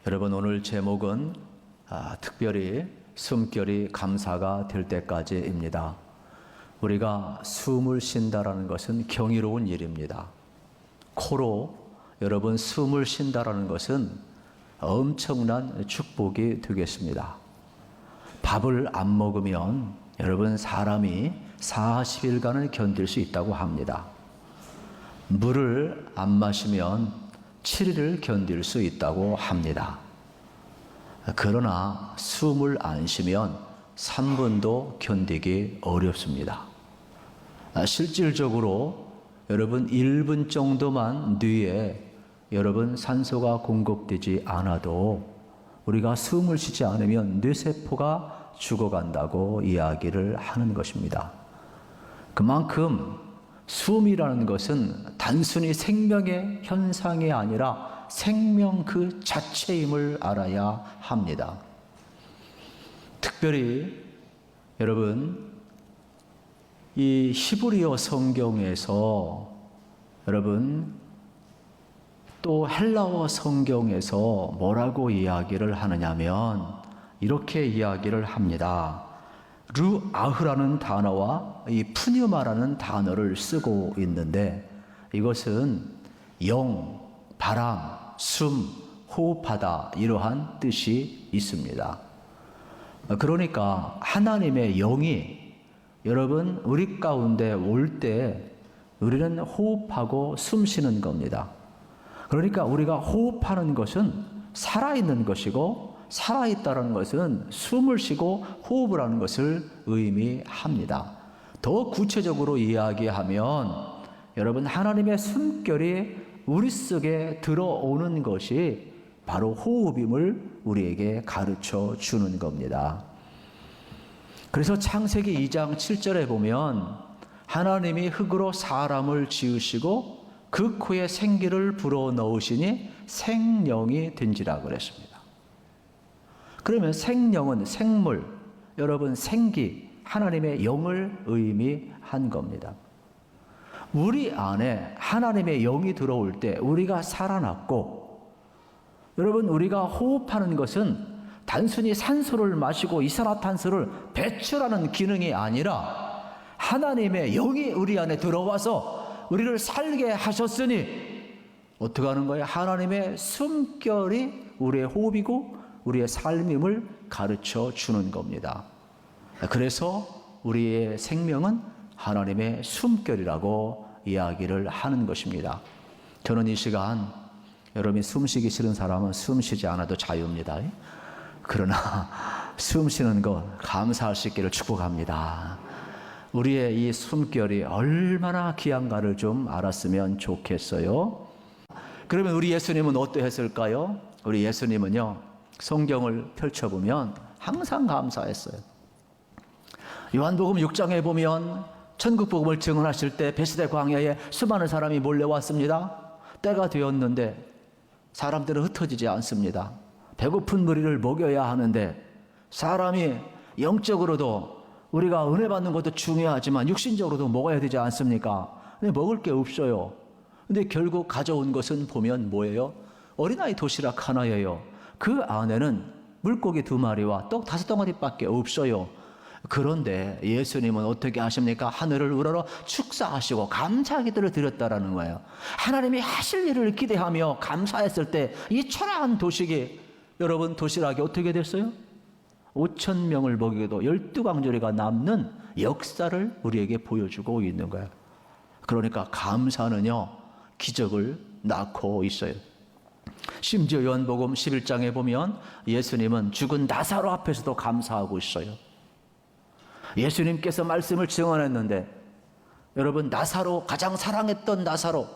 여러분, 오늘 제목은 특별히 숨결이 감사가 될 때까지입니다. 우리가 숨을 쉰다라는 것은 경이로운 일입니다. 코로 여러분 숨을 쉰다라는 것은 엄청난 축복이 되겠습니다. 밥을 안 먹으면 여러분 사람이 40일간을 견딜 수 있다고 합니다. 물을 안 마시면 7일을 견딜 수 있다고 합니다. 그러나 숨을 안 쉬면 3분도 견디기 어렵습니다. 실질적으로 여러분 1분 정도만 뇌에 여러분 산소가 공급되지 않아도 우리가 숨을 쉬지 않으면 뇌세포가 죽어간다고 이야기를 하는 것입니다. 그만큼 숨이라는 것은 단순히 생명의 현상이 아니라 생명 그 자체임을 알아야 합니다. 특별히 여러분 이 히브리어 성경에서 여러분 또 헬라어 성경에서 뭐라고 이야기를 하느냐면 이렇게 이야기를 합니다. 르아흐라는 단어와 이 푸뉴마라는 단어를 쓰고 있는데 이것은 영, 바람, 숨, 호흡하다 이러한 뜻이 있습니다. 그러니까 하나님의 영이 여러분 우리 가운데 올 때 우리는 호흡하고 숨 쉬는 겁니다. 그러니까 우리가 호흡하는 것은 살아있는 것이고 살아있다는 것은 숨을 쉬고 호흡을 하는 것을 의미합니다. 더 구체적으로 이야기하면 여러분 하나님의 숨결이 우리 속에 들어오는 것이 바로 호흡임을 우리에게 가르쳐 주는 겁니다. 그래서 창세기 2장 7절에 보면 하나님이 흙으로 사람을 지으시고 그 코에 생기를 불어넣으시니 생령이 된지라 그랬습니다. 그러면 생령은 생물, 여러분 생기, 하나님의 영을 의미한 겁니다. 우리 안에 하나님의 영이 들어올 때 우리가 살아났고 여러분 우리가 호흡하는 것은 단순히 산소를 마시고 이산화탄소를 배출하는 기능이 아니라 하나님의 영이 우리 안에 들어와서 우리를 살게 하셨으니 어떻게 하는 거예요? 하나님의 숨결이 우리의 호흡이고 우리의 삶임을 가르쳐 주는 겁니다. 그래서 우리의 생명은 하나님의 숨결이라고 이야기를 하는 것입니다. 저는 이 시간 여러분이 숨쉬기 싫은 사람은 숨쉬지 않아도 자유입니다. 그러나 숨쉬는 것 감사할 수 있기를 축복합니다. 우리의 이 숨결이 얼마나 귀한가를 좀 알았으면 좋겠어요. 그러면 우리 예수님은 어떠했을까요? 우리 예수님은요 성경을 펼쳐보면 항상 감사했어요. 요한복음 6장에 보면 천국복음을 증언하실 때 베스데 광야에 수많은 사람이 몰려왔습니다. 때가 되었는데 사람들은 흩어지지 않습니다. 배고픈 무리를 먹여야 하는데 사람이 영적으로도 우리가 은혜 받는 것도 중요하지만 육신적으로도 먹어야 되지 않습니까? 근데 먹을 게 없어요. 근데 결국 가져온 것은 보면 뭐예요? 어린아이 도시락 하나예요. 그 안에는 물고기 2마리와 떡 5덩어리밖에 없어요. 그런데 예수님은 어떻게 하십니까? 하늘을 우러러 축사하시고 감사 기도를 드렸다라는 거예요. 하나님이 하실 일을 기대하며 감사했을 때 이 초라한 도식이 여러분 도시락이 어떻게 됐어요? 5,000명을 먹이고도 12광저리가 남는 역사를 우리에게 보여주고 있는 거예요. 그러니까 감사는요 기적을 낳고 있어요. 심지어 요한복음 11장에 보면 예수님은 죽은 나사로 앞에서도 감사하고 있어요. 예수님께서 말씀을 증언했는데 여러분 나사로 가장 사랑했던 나사로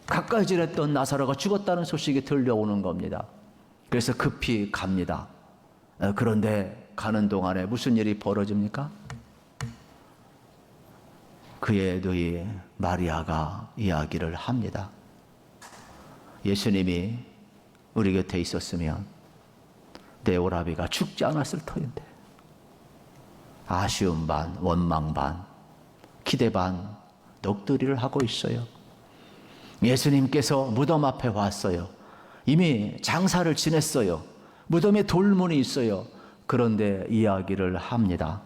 가까이 지냈던 나사로가 죽었다는 소식이 들려오는 겁니다. 그래서 급히 갑니다. 그런데 가는 동안에 무슨 일이 벌어집니까? 그의 누이 마리아가 이야기를 합니다. 예수님이 우리 곁에 있었으면 내 오라비가 죽지 않았을 터인데 아쉬움 반, 원망 반, 기대 반, 넋두리를 하고 있어요. 예수님께서 무덤 앞에 왔어요. 이미 장사를 지냈어요. 무덤에 돌문이 있어요. 그런데 이야기를 합니다.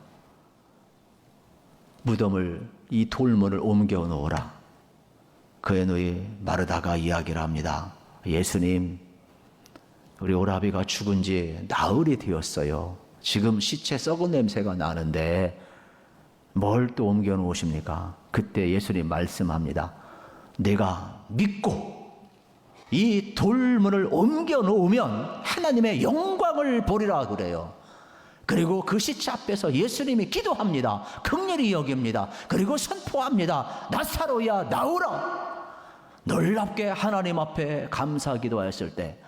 무덤을, 이 돌문을 옮겨 놓으라. 그의 누이 마르다가 이야기를 합니다. 예수님, 우리 오라비가 죽은 지 나흘이 되었어요. 지금 시체 썩은 냄새가 나는데 뭘 또 옮겨 놓으십니까? 그때 예수님 말씀합니다. 내가 믿고 이 돌문을 옮겨 놓으면 하나님의 영광을 보리라 그래요. 그리고 그 시체 앞에서 예수님이 기도합니다. 긍휼히 여깁니다. 그리고 선포합니다. 나사로야 나오라. 놀랍게 하나님 앞에 감사 기도하였을 때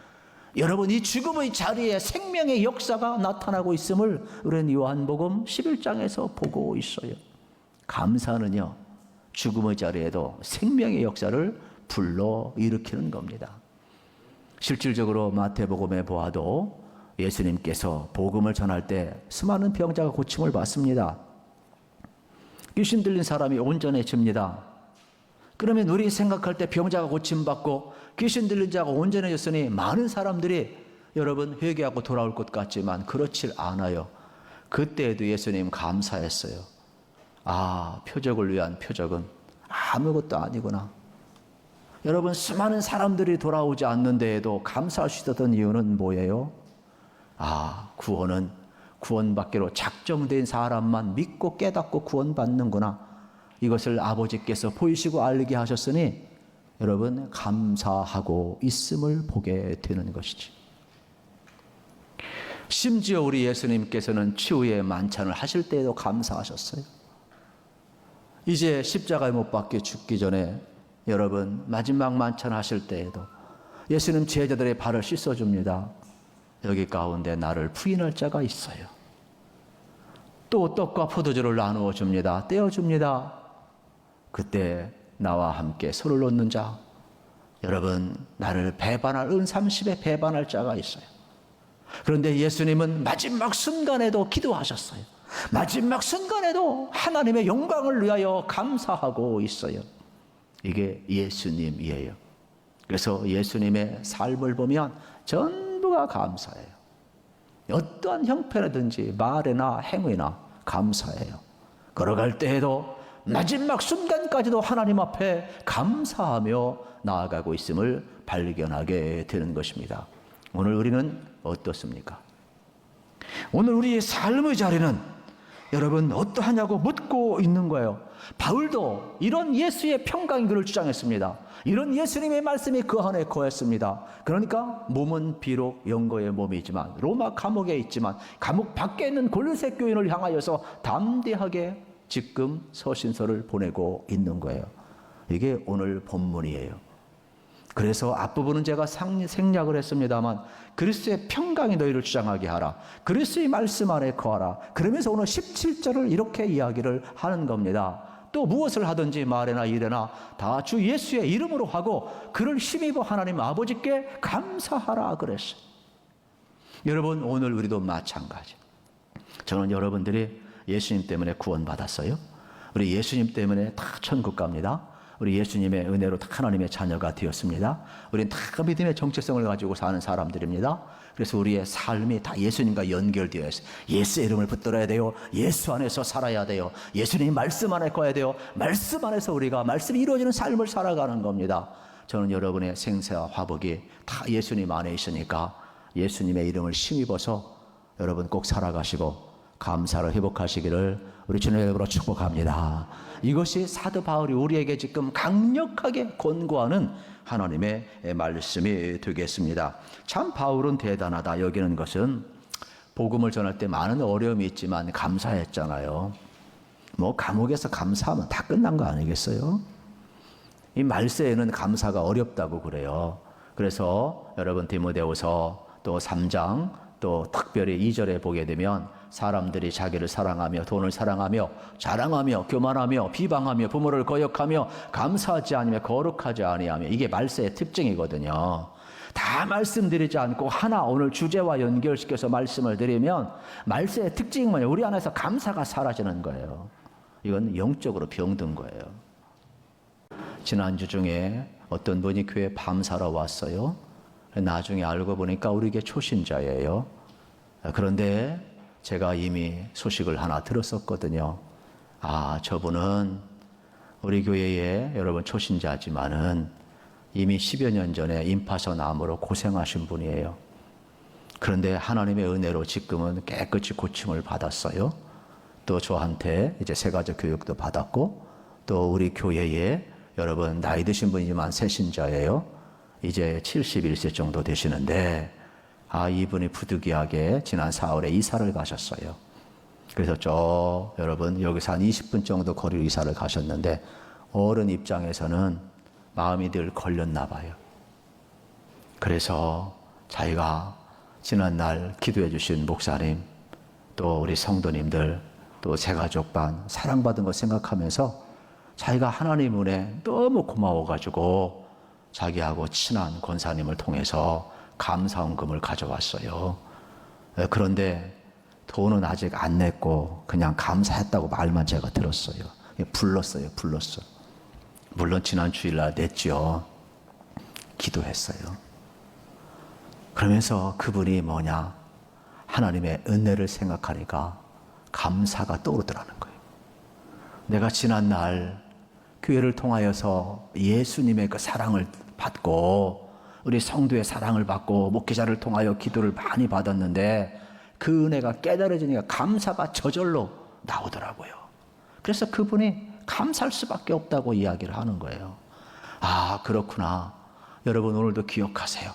여러분, 이 죽음의 자리에 생명의 역사가 나타나고 있음을 우리는 요한복음 11장에서 보고 있어요. 감사는요, 죽음의 자리에도 생명의 역사를 불러일으키는 겁니다. 실질적으로 마태복음에 보아도 예수님께서 복음을 전할 때 수많은 병자가 고침을 받습니다. 귀신 들린 사람이 온전해집니다. 그러면 우리 생각할 때 병자가 고침받고 귀신 들린 자가 온전해졌으니 많은 사람들이 여러분 회개하고 돌아올 것 같지만 그렇질 않아요. 그때에도 예수님 감사했어요. 아, 표적을 위한 표적은 아무것도 아니구나. 여러분, 수많은 사람들이 돌아오지 않는 데에도 감사할 수 있었던 이유는 뭐예요? 아, 구원은 구원받기로 작정된 사람만 믿고 깨닫고 구원받는구나. 이것을 아버지께서 보이시고 알게 하셨으니 여러분 감사하고 있음을 보게 되는 것이지. 심지어 우리 예수님께서는 치유의 만찬을 하실 때에도 감사하셨어요. 이제 십자가에 못 박혀 죽기 전에 여러분 마지막 만찬 하실 때에도 예수님 제자들의 발을 씻어줍니다. 여기 가운데 나를 부인할 자가 있어요. 또 떡과 포도주를 나누어 줍니다. 떼어줍니다. 그때 나와 함께 손을 놓는 자, 여러분 나를 배반할 은 30에 배반할 자가 있어요. 그런데 예수님은 마지막 순간에도 기도하셨어요. 마지막 순간에도 하나님의 영광을 위하여 감사하고 있어요. 이게 예수님이에요. 그래서 예수님의 삶을 보면 전부가 감사해요. 어떠한 형편이든지 말이나 행위나 감사해요. 걸어갈 때에도 마지막 순간까지도 하나님 앞에 감사하며 나아가고 있음을 발견하게 되는 것입니다. 오늘 우리는 어떻습니까? 오늘 우리의 삶의 자리는 여러분 어떠하냐고 묻고 있는 거예요. 바울도 이런 예수의 평강이 그를 주장했습니다. 이런 예수님의 말씀이 그 안에 거했습니다. 그러니까 몸은 비록 영거의 몸이지만 로마 감옥에 있지만 감옥 밖에 있는 골로새 교인을 향하여서 담대하게 지금 서신서를 보내고 있는 거예요. 이게 오늘 본문이에요. 그래서 앞부분은 제가 생략을 했습니다만 그리스도의 평강이 너희를 주장하게 하라. 그리스도의 말씀 안에 거하라. 그러면서 오늘 17절을 이렇게 이야기를 하는 겁니다. 또 무엇을 하든지 말이나 일이나 다 주 예수의 이름으로 하고 그를 힘입어 하나님 아버지께 감사하라 그랬어요. 여러분 오늘 우리도 마찬가지. 저는 여러분들이 예수님 때문에 구원받았어요. 우리 예수님 때문에 다 천국 갑니다. 우리 예수님의 은혜로 다 하나님의 자녀가 되었습니다. 우리는 다 믿음의 정체성을 가지고 사는 사람들입니다. 그래서 우리의 삶이 다 예수님과 연결되어 있어요. 예수의 이름을 붙들어야 돼요. 예수 안에서 살아야 돼요. 예수님 말씀 안에 거야 돼요. 말씀 안에서 우리가 말씀이 이루어지는 삶을 살아가는 겁니다. 저는 여러분의 생사와 화복이 다 예수님 안에 있으니까 예수님의 이름을 힘입어서 여러분 꼭 살아가시고 감사를 회복하시기를 우리 주님의 이름으로 축복합니다. 이것이 사도 바울이 우리에게 지금 강력하게 권고하는 하나님의 말씀이 되겠습니다. 참 바울은 대단하다 여기는 것은 복음을 전할 때 많은 어려움이 있지만 감사했잖아요. 뭐 감옥에서 감사하면 다 끝난 거 아니겠어요? 이 말세에는 감사가 어렵다고 그래요. 그래서 여러분 디모데후서 또 3장 또 특별히 2절에 보게 되면 사람들이 자기를 사랑하며 돈을 사랑하며 자랑하며 교만하며 비방하며 부모를 거역하며 감사하지 않으며 거룩하지 아니하며 이게 말세의 특징이거든요. 다 말씀드리지 않고 하나 오늘 주제와 연결시켜서 말씀을 드리면 말세의 특징이 뭐냐? 우리 안에서 감사가 사라지는 거예요. 이건 영적으로 병든 거예요. 지난주 중에 어떤 분이 교회 밤사러 왔어요. 나중에 알고 보니까 우리 교회 초신자예요. 그런데 제가 이미 소식을 하나 들었었거든요. 아, 저분은 우리 교회에 여러분 초신자지만은 이미 10여 년 전에 임파선 암으로 고생하신 분이에요. 그런데 하나님의 은혜로 지금은 깨끗이 고침을 받았어요. 또 저한테 이제 세가족 교육도 받았고, 또 우리 교회에 여러분 나이 드신 분이지만 새신자예요. 이제 71세 정도 되시는데, 아, 이분이 부득이하게 지난 4월에 이사를 가셨어요. 그래서 여러분 여기서 한 20분 정도 거리로 이사를 가셨는데, 어른 입장에서는 마음이 늘 걸렸나 봐요. 그래서 자기가 지난날 기도해 주신 목사님, 또 우리 성도님들, 또 새가족반 사랑받은 거 생각하면서 자기가 하나님 은혜 너무 고마워가지고 자기하고 친한 권사님을 통해서 감사원금을 가져왔어요. 그런데 돈은 아직 안 냈고 그냥 감사했다고 말만 제가 들었어요. 불렀어요. 물론 지난 주일날 냈죠. 기도했어요. 그러면서 그분이 뭐냐, 하나님의 은혜를 생각하니까 감사가 떠오르더라는 거예요. 내가 지난날 교회를 통하여서 예수님의 그 사랑을 받고 우리 성도의 사랑을 받고 목회자를 통하여 기도를 많이 받았는데 그 은혜가 깨달아지니까 감사가 저절로 나오더라고요. 그래서 그분이 감사할 수밖에 없다고 이야기를 하는 거예요. 아, 그렇구나. 여러분 오늘도 기억하세요.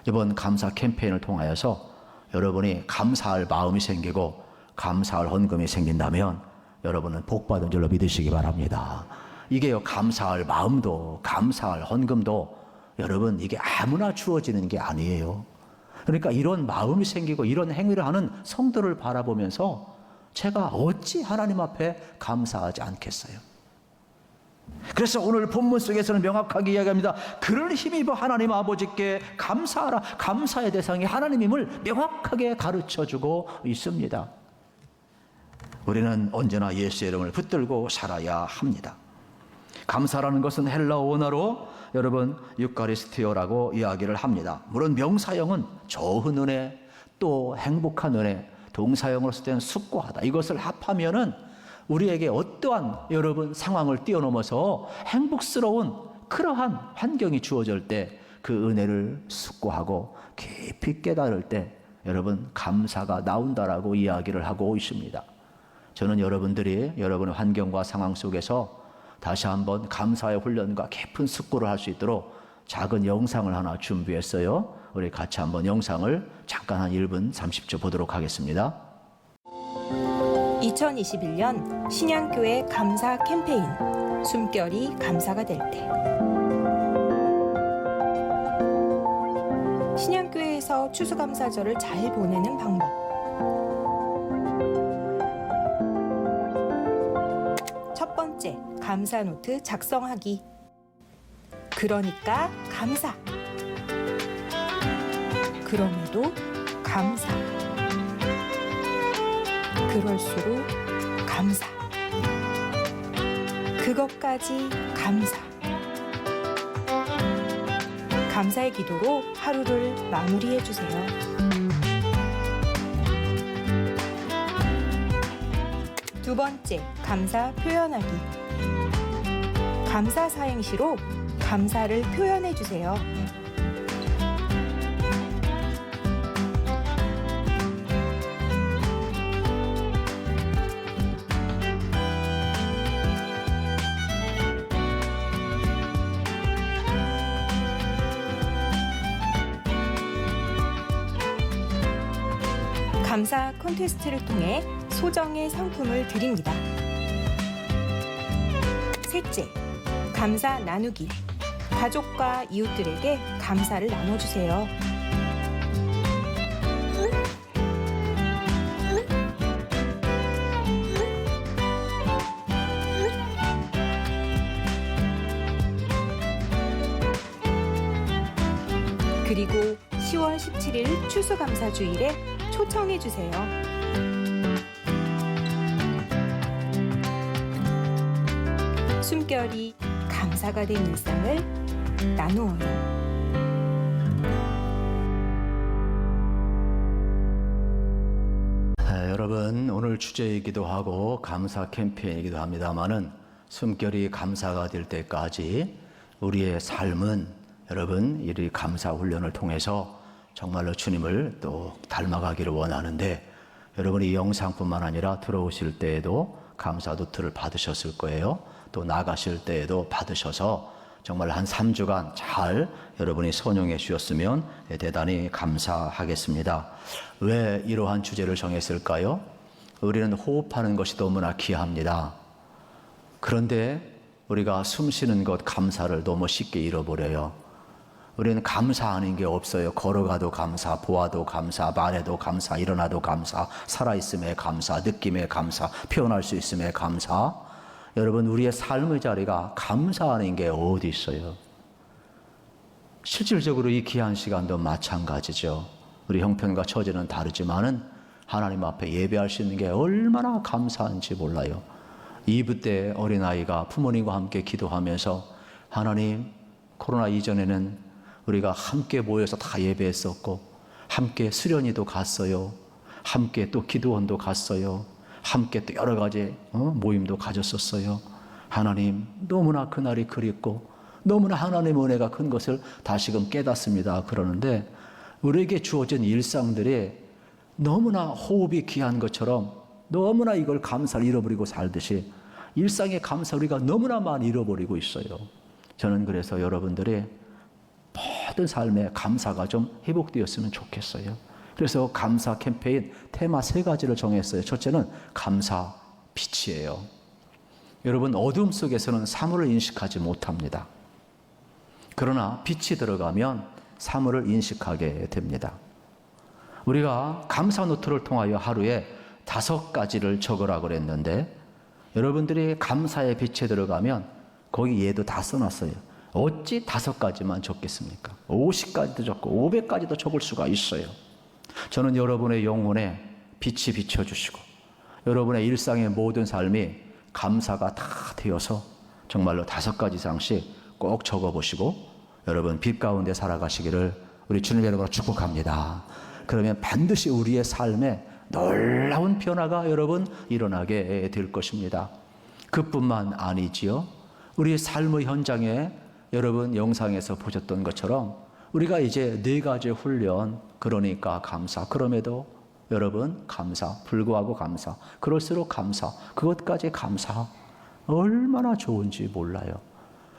이번 감사 캠페인을 통하여서 여러분이 감사할 마음이 생기고 감사할 헌금이 생긴다면 여러분은 복받은 줄로 믿으시기 바랍니다. 이게요, 감사할 마음도 감사할 헌금도 여러분 이게 아무나 주어지는 게 아니에요. 그러니까 이런 마음이 생기고 이런 행위를 하는 성도를 바라보면서 제가 어찌 하나님 앞에 감사하지 않겠어요? 그래서 오늘 본문 속에서는 명확하게 이야기합니다. 그를 힘입어 하나님 아버지께 감사하라. 감사의 대상이 하나님임을 명확하게 가르쳐주고 있습니다. 우리는 언제나 예수의 이름을 붙들고 살아야 합니다. 감사라는 것은 헬라어 원어로 여러분 유카리스티오라고 이야기를 합니다. 물론 명사형은 좋은 은혜, 또 행복한 은혜, 동사형으로 쓸 때는 숙고하다. 이것을 합하면은 우리에게 어떠한 여러분 상황을 뛰어넘어서 행복스러운 그러한 환경이 주어질 때 그 은혜를 숙고하고 깊이 깨달을 때 여러분 감사가 나온다라고 이야기를 하고 있습니다. 저는 여러분들이 여러분의 환경과 상황 속에서 다시 한번 감사의 훈련과 깊은 숙고를 할 수 있도록 작은 영상을 하나 준비했어요. 우리 같이 한번 영상을 잠깐 한 1분 30초 보도록 하겠습니다. 2021년 신양교회 감사 캠페인 숨결이 감사가 될 때, 신양교회에서 추수감사절을 잘 보내는 방법. 첫 번째, 감사 노트 작성하기. 그러니까 감사. 그럼에도 감사. 그럴수록 감사. 그것까지 감사. 감사의 기도로 하루를 마무리해 주세요. 두 번째, 감사 표현하기. 감사 사행시로 감사를 표현해 주세요. 감사 콘테스트를 통해 소정의 상품을 드립니다. 셋째, 감사 나누기. 가족과 이웃들에게 감사를 나눠주세요. 그리고 10월 17일 추수감사주일에 초청해 주세요. 숨결이 감사가 된 일상을 나누어요. 여러분, 오늘 주제이기도 하고 감사 캠페인이기도 합니다마는 숨결이 감사가 될 때까지 우리의 삶은 여러분 이 감사 훈련을 통해서 정말로 주님을 또 닮아가기를 원하는데, 여러분이 이 영상뿐만 아니라 들어오실 때에도 감사 노트를 받으셨을 거예요. 또 나가실 때에도 받으셔서 정말 한 3주간 잘 여러분이 선용해 주셨으면 대단히 감사하겠습니다. 왜 이러한 주제를 정했을까요? 우리는 호흡하는 것이 너무나 귀합니다. 그런데 우리가 숨 쉬는 것 감사를 너무 쉽게 잃어버려요. 우리는 감사하는 게 없어요. 걸어가도 감사, 보아도 감사, 말해도 감사, 일어나도 감사, 살아있음에 감사, 느낌에 감사, 표현할 수 있음에 감사. 여러분, 우리의 삶의 자리가 감사하는 게 어디 있어요? 실질적으로 이 귀한 시간도 마찬가지죠. 우리 형편과 처지는 다르지만은 하나님 앞에 예배할 수 있는 게 얼마나 감사한지 몰라요. 이브 때 어린아이가 부모님과 함께 기도하면서, 하나님, 코로나 이전에는 우리가 함께 모여서 다 예배했었고, 함께 수련회도 갔어요. 함께 또 기도원도 갔어요. 함께 또 여러 가지 모임도 가졌었어요. 하나님, 너무나 그날이 그립고 너무나 하나님의 은혜가 큰 것을 다시금 깨닫습니다. 그러는데 우리에게 주어진 일상들이 너무나 호흡이 귀한 것처럼 너무나 이걸 감사를 잃어버리고 살듯이 일상의 감사 우리가 너무나 많이 잃어버리고 있어요. 저는 그래서 여러분들의 모든 삶에 감사가 좀 회복되었으면 좋겠어요. 그래서 감사 캠페인 테마 3가지를 정했어요. 첫째는 감사 빛이에요. 여러분, 어둠 속에서는 사물을 인식하지 못합니다. 그러나 빛이 들어가면 사물을 인식하게 됩니다. 우리가 감사 노트를 통하여 하루에 5가지를 적으라고 그랬는데, 여러분들이 감사의 빛에 들어가면 거기 얘도 다 써놨어요. 어찌 5가지만 적겠습니까? 50가지도 적고 500가지도 적을 수가 있어요. 저는 여러분의 영혼에 빛이 비춰주시고 여러분의 일상의 모든 삶이 감사가 다 되어서 정말로 5가지 이상씩 꼭 적어보시고 여러분 빛 가운데 살아가시기를 우리 주님 이름으로 축복합니다. 그러면 반드시 우리의 삶에 놀라운 변화가 여러분 일어나게 될 것입니다. 그뿐만 아니지요. 우리의 삶의 현장에 여러분 영상에서 보셨던 것처럼 우리가 이제 4가지 훈련, 그러니까 감사, 그럼에도 여러분 감사, 불구하고 감사, 그럴수록 감사, 그것까지 감사, 얼마나 좋은지 몰라요.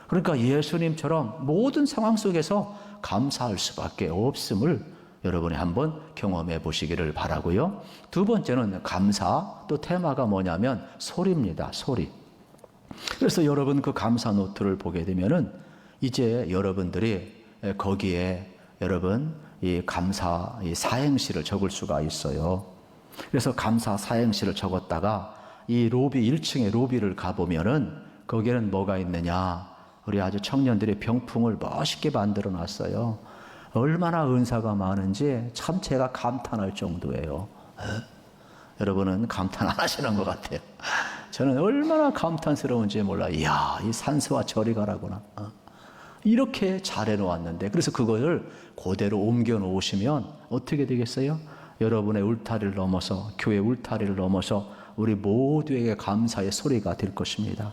그러니까 예수님처럼 모든 상황 속에서 감사할 수밖에 없음을 여러분이 한번 경험해 보시기를 바라고요. 2번째는 감사, 또 테마가 뭐냐면 소리입니다. 소리. 그래서 여러분 그 감사 노트를 보게 되면은 이제 여러분들이 거기에 여러분 이 감사 이 사행시를 적을 수가 있어요. 그래서 감사 사행시를 적었다가 이 로비 1층에 로비를 가보면은 거기에는 뭐가 있느냐, 우리 아주 청년들의 병풍을 멋있게 만들어 놨어요. 얼마나 은사가 많은지 참 제가 감탄할 정도예요. 여러분은 감탄 안 하시는 것 같아요. 저는 얼마나 감탄스러운지 몰라요. 이야, 이 산수와 저리 가라구나. 이렇게 잘 해놓았는데, 그래서 그것을 그대로 옮겨 놓으시면 어떻게 되겠어요? 여러분의 울타리를 넘어서, 교회 울타리를 넘어서 우리 모두에게 감사의 소리가 될 것입니다.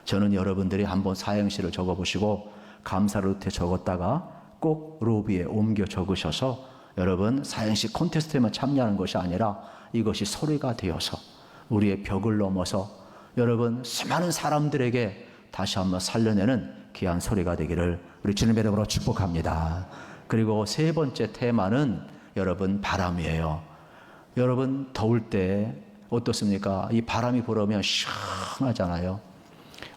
저는 여러분들이 한번 사행시를 적어보시고 감사 노트에 적었다가 꼭 로비에 옮겨 적으셔서 여러분 사행시 콘테스트에만 참여하는 것이 아니라 이것이 소리가 되어서 우리의 벽을 넘어서 여러분 수많은 사람들에게 다시 한번 살려내는 귀한 소리가 되기를 우리 주님의 이름으로 축복합니다. 그리고 3번째 테마는 여러분 바람이에요. 여러분 더울 때 어떻습니까? 이 바람이 불어오면 시원하잖아요.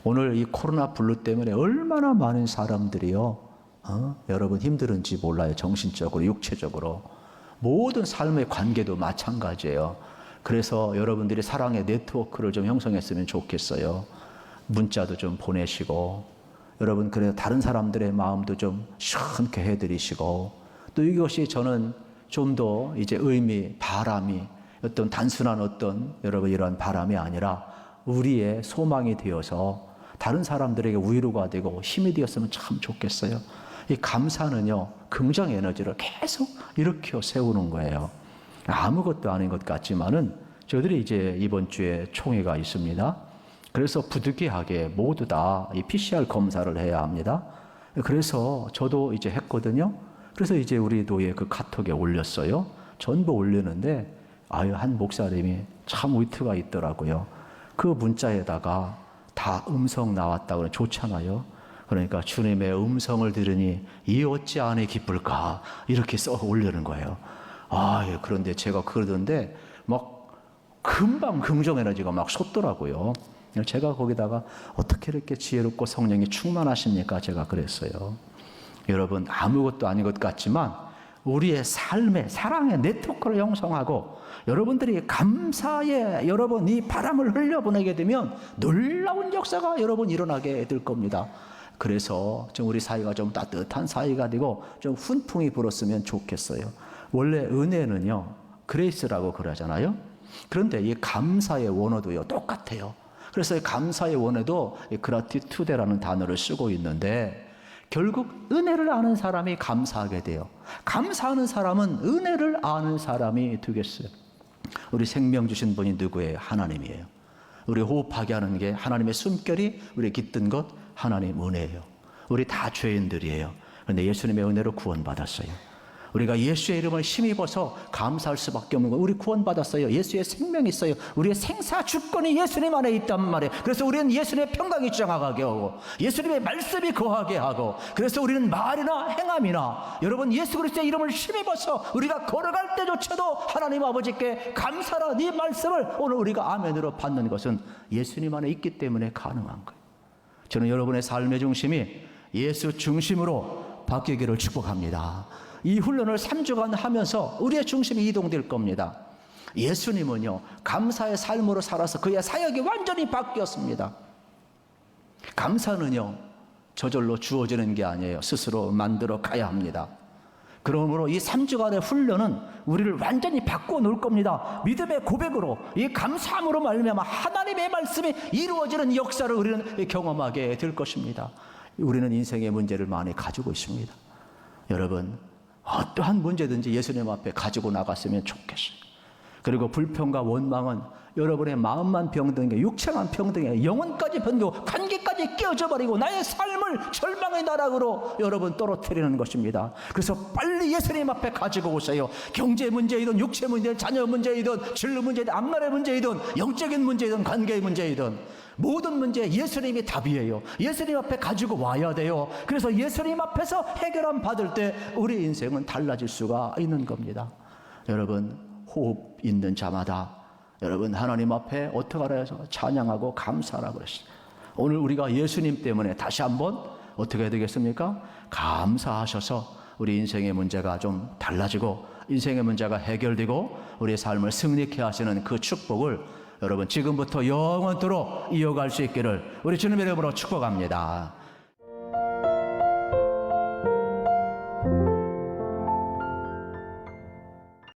오늘 이 코로나 블루 때문에 얼마나 많은 사람들이요, 여러분 힘들은지 몰라요. 정신적으로, 육체적으로. 모든 삶의 관계도 마찬가지예요. 그래서 여러분들이 사랑의 네트워크를 좀 형성했으면 좋겠어요. 문자도 좀 보내시고, 여러분 그래서 다른 사람들의 마음도 좀 시원케 해드리시고, 또 이것이 저는 좀 더 이제 의미, 바람이 어떤 단순한 어떤 여러분 이런 바람이 아니라 우리의 소망이 되어서 다른 사람들에게 위로가 되고 힘이 되었으면 참 좋겠어요. 이 감사는요, 긍정 에너지를 계속 일으켜 세우는 거예요. 아무것도 아닌 것 같지만은 저희들이 이제 이번 주에 총회가 있습니다. 그래서 부득이하게 모두 다 이 PCR 검사를 해야 합니다. 그래서 저도 이제 했거든요. 그래서 이제 우리 노예 그 카톡에 올렸어요. 전부 올리는데 한 목사님이 참 위트가 있더라고요. 그 문자에다가 다 음성 나왔다고 좋잖아요. 그러니까 주님의 음성을 들으니 이 어찌 안에 기쁠까 이렇게 써 올리는 거예요. 그런데 제가 그러던데 막 금방 긍정 에너지가 막 솟더라고요. 제가 거기다가 어떻게 이렇게 지혜롭고 성령이 충만하십니까? 제가 그랬어요. 여러분 아무것도 아닌 것 같지만 우리의 삶의 사랑의 네트워크를 형성하고 여러분들이 감사의 여러분 이 바람을 흘려보내게 되면 놀라운 역사가 여러분 일어나게 될 겁니다. 그래서 좀 우리 사이가 좀 따뜻한 사이가 되고 좀 훈풍이 불었으면 좋겠어요. 원래 은혜는요 그레이스라고 그러잖아요. 그런데 이 감사의 원어도요 똑같아요. 그래서 이 감사의 원어도 그라티투데라는 단어를 쓰고 있는데 결국 은혜를 아는 사람이 감사하게 돼요. 감사하는 사람은 은혜를 아는 사람이 되겠어요. 우리 생명 주신 분이 누구예요? 하나님이에요. 우리 호흡하게 하는 게 하나님의 숨결이 우리 깃든 것 하나님 은혜예요. 우리 다 죄인들이에요. 그런데 예수님의 은혜로 구원받았어요. 우리가 예수의 이름을 힘입어서 감사할 수밖에 없는 거예요. 우리 구원받았어요. 예수의 생명이 있어요. 우리의 생사 주권이 예수님 안에 있단 말이에요. 그래서 우리는 예수님의 평강이 장하게 하고 예수님의 말씀이 거하게 하고 그래서 우리는 말이나 행함이나 여러분 예수 그리스도의 이름을 힘입어서 우리가 걸어갈 때조차도 하나님 아버지께 감사라 네 말씀을 오늘 우리가 아멘으로 받는 것은 예수님 안에 있기 때문에 가능한 거예요. 저는 여러분의 삶의 중심이 예수 중심으로 바뀌기를 축복합니다. 이 훈련을 3주간 하면서 우리의 중심이 이동될 겁니다. 예수님은요 감사의 삶으로 살아서 그의 사역이 완전히 바뀌었습니다. 감사는요 저절로 주어지는 게 아니에요. 스스로 만들어 가야 합니다. 그러므로 이 3주간의 훈련은 우리를 완전히 바꿔 놓을 겁니다. 믿음의 고백으로 이 감사함으로 말미암아 하나님의 말씀이 이루어지는 역사를 우리는 경험하게 될 것입니다. 우리는 인생의 문제를 많이 가지고 있습니다. 여러분 어떠한 문제든지 예수님 앞에 가지고 나갔으면 좋겠어요. 그리고 불평과 원망은 여러분의 마음만 병든 게 육체만 병든 게 영혼까지 병들고 관계까지 깨어져 버리고 나의 삶을 절망의 나락으로 여러분 떨어뜨리는 것입니다. 그래서 빨리 예수님 앞에 가지고 오세요. 경제 문제이든 육체 문제이든 자녀 문제이든 진로 문제이든 앞날의 문제이든 영적인 문제이든 관계의 문제이든 모든 문제에 예수님이 답이에요. 예수님 앞에 가지고 와야 돼요. 그래서 예수님 앞에서 해결함 받을 때 우리 인생은 달라질 수가 있는 겁니다. 여러분 호흡 있는 자마다 여러분 하나님 앞에 어떻게 하라 해서 찬양하고 감사하라 그랬어요. 오늘 우리가 예수님 때문에 다시 한번 어떻게 해야 되겠습니까? 감사하셔서 우리 인생의 문제가 좀 달라지고 인생의 문제가 해결되고 우리의 삶을 승리케 하시는 그 축복을 여러분 지금부터 영원토록 이어갈 수 있기를 우리 주님의 이름으로 축복합니다.